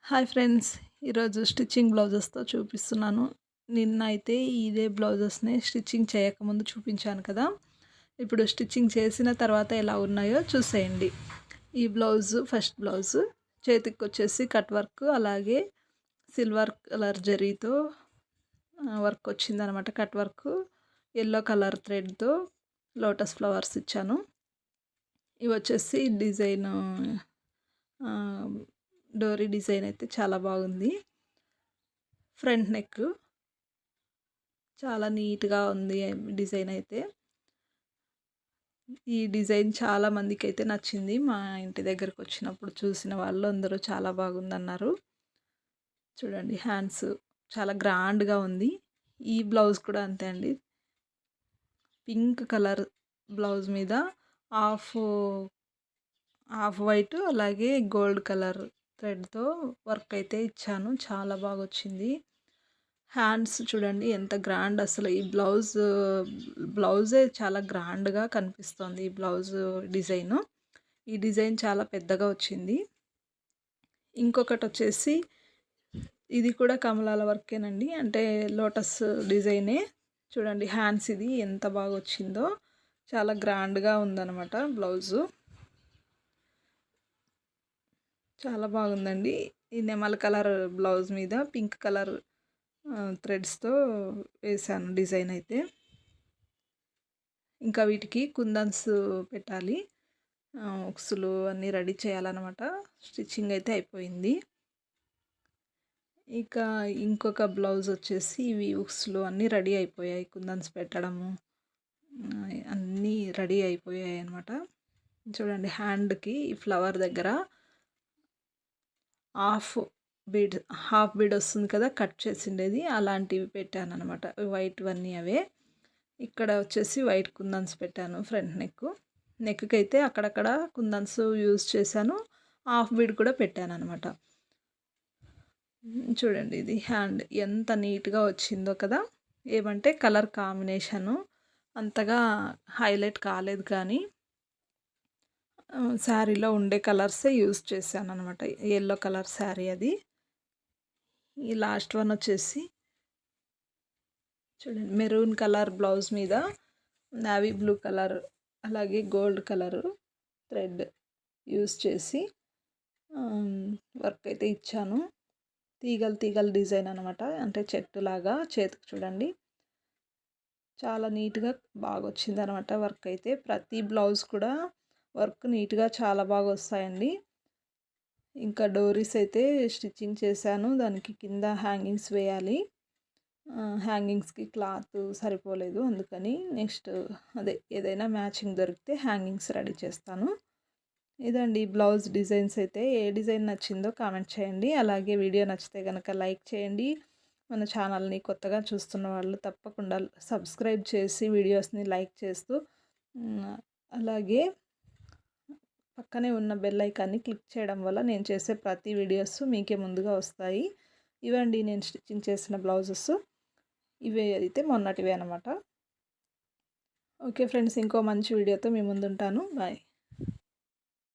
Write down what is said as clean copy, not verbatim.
Hi friends, ఈరోజు stitching బ్లౌజెస్తో చూపిస్తున్నాను. నిన్న అయితే ఇదే బ్లౌజెస్ని స్టిచ్చింగ్ చేయకముందు చూపించాను కదా. ఇప్పుడు స్టిచ్చింగ్ చేసిన తర్వాత ఎలా ఉన్నాయో చూసేయండి. ఈ బ్లౌజు ఫస్ట్ బ్లౌజు చేతికి వచ్చేసి కట్ వర్క్, అలాగే సిల్వర్ కలర్ జరీతో వర్క్ వచ్చిందనమాట. కట్ వర్క్ ఎల్లో కలర్ థ్రెడ్తో లోటస్ ఫ్లవర్స్ ఇచ్చాను. ఇవి వచ్చేసి డిజైన్ డోరీ డిజైన్ అయితే చాలా బాగుంది. ఫ్రంట్ నెక్ చాలా నీట్గా ఉంది డిజైన్ అయితే. ఈ డిజైన్ చాలా మందికి అయితే నచ్చింది. మా ఇంటి దగ్గరకు వచ్చినప్పుడు చూసిన వాళ్ళు అందరూ చాలా బాగుందన్నారు. చూడండి, హ్యాండ్స్ చాలా గ్రాండ్గా ఉంది. ఈ బ్లౌజ్ కూడా అంతే అండి. పింక్ కలర్ బ్లౌజ్ మీద హాఫ్ హాఫ్ వైట్ అలాగే గోల్డ్ కలర్ థ్రెడ్తో వర్క్ అయితే ఇచ్చాను. చాలా బాగా వచ్చింది. హ్యాండ్స్ చూడండి ఎంత గ్రాండ్, అసలు ఈ బ్లౌజే చాలా గ్రాండ్గా కనిపిస్తుంది. ఈ బ్లౌజ్ డిజైను, ఈ డిజైన్ చాలా పెద్దగా వచ్చింది. ఇంకొకటి వచ్చేసి ఇది కూడా కమలాల వర్కేనండి, అంటే లోటస్ డిజైనే. చూడండి హ్యాండ్స్ ఇది ఎంత బాగా వచ్చిందో, చాలా గ్రాండ్గా ఉందన్నమాట బ్లౌజు. చాలా బాగుందండి. ఈ నెమల కలర్ బ్లౌజ్ మీద పింక్ కలర్ థ్రెడ్స్తో వేసాను డిజైన్ అయితే. ఇంకా వీటికి కుందన్స్ పెట్టాలి, ఉక్సులు అన్నీ రెడీ చేయాలన్నమాట. స్టిచ్చింగ్ అయితే అయిపోయింది. ఇక ఇంకొక బ్లౌజ్ వచ్చేసి ఇవి ఉక్సులు అన్నీ రెడీ అయిపోయాయి. కుందన్స్ పెట్టడము అన్నీ రెడీ అయిపోయాయి అన్నమాట. చూడండి హ్యాండ్కి ఫ్లవర్ దగ్గర హాఫ్ బీడ్ వస్తుంది కదా, కట్ చేసిండేది అలాంటివి పెట్టాను అనమాట. వైట్ అన్నీ అవే. ఇక్కడ వచ్చేసి వైట్ కుందన్స్ పెట్టాను. ఫ్రంట్ నెక్కి అయితే అక్కడక్కడ కుందన్స్ యూజ్ చేశాను. హాఫ్ బీడ్ కూడా పెట్టాను అనమాట. చూడండి ఇది హ్యాండ్ ఎంత నీట్గా వచ్చిందో కదా. ఏమంటే కలర్ కాంబినేషను అంతగా హైలైట్ కాలేదు, కానీ శారీలో ఉండే కలర్సే యూజ్ చేశాను అనమాట. ఎల్లో కలర్ శారీ అది. ఈ లాస్ట్ వన్ వచ్చేసి చూడండి, మెరూన్ కలర్ బ్లౌజ్ మీద నావీ బ్లూ కలర్ అలాగే గోల్డ్ కలర్ థ్రెడ్ యూజ్ చేసి వర్క్ అయితే ఇచ్చాను. తీగల డిజైన్ అనమాట, అంటే చెట్టులాగా. చేతికి చూడండి చాలా నీట్గా బాగా వచ్చింది అనమాట వర్క్ అయితే. ప్రతి బ్లౌజ్ కూడా వర్క్ నీట్గా చాలా బాగా వస్తాయండి. ఇంకా డోరీస్ అయితే స్టిచ్చింగ్ చేశాను. దానికి కింద హ్యాంగింగ్స్ వేయాలి. హ్యాంగింగ్స్కి క్లాత్ సరిపోలేదు, అందుకని నెక్స్ట్ ఏదైనా మ్యాచింగ్ దొరికితే హ్యాంగింగ్స్ రెడీ చేస్తాను. ఇదండి బ్లౌజ్ డిజైన్స్ అయితే. ఏ డిజైన్ నచ్చిందో కామెంట్ చేయండి. అలాగే వీడియో నచ్చితే కనుక లైక్ చేయండి. మన ఛానల్ని కొత్తగా చూస్తున్న వాళ్ళు తప్పకుండా సబ్స్క్రైబ్ చేసి వీడియోస్ని లైక్ చేస్తూ, అలాగే పక్కనే ఉన్న బెల్ ఐకాన్ని క్లిక్ చేయడం వల్ల నేను చేసే ప్రతి వీడియోస్ మీకే ముందుగా వస్తాయి. ఇవండి నేను స్టిచ్చింగ్ చేసిన బ్లౌజెస్. ఇవే అయితే మొన్నటివే అనమాట. ఓకే ఫ్రెండ్స్, ఇంకో మంచి వీడియోతో మీ ముందుంటాను. బాయ్.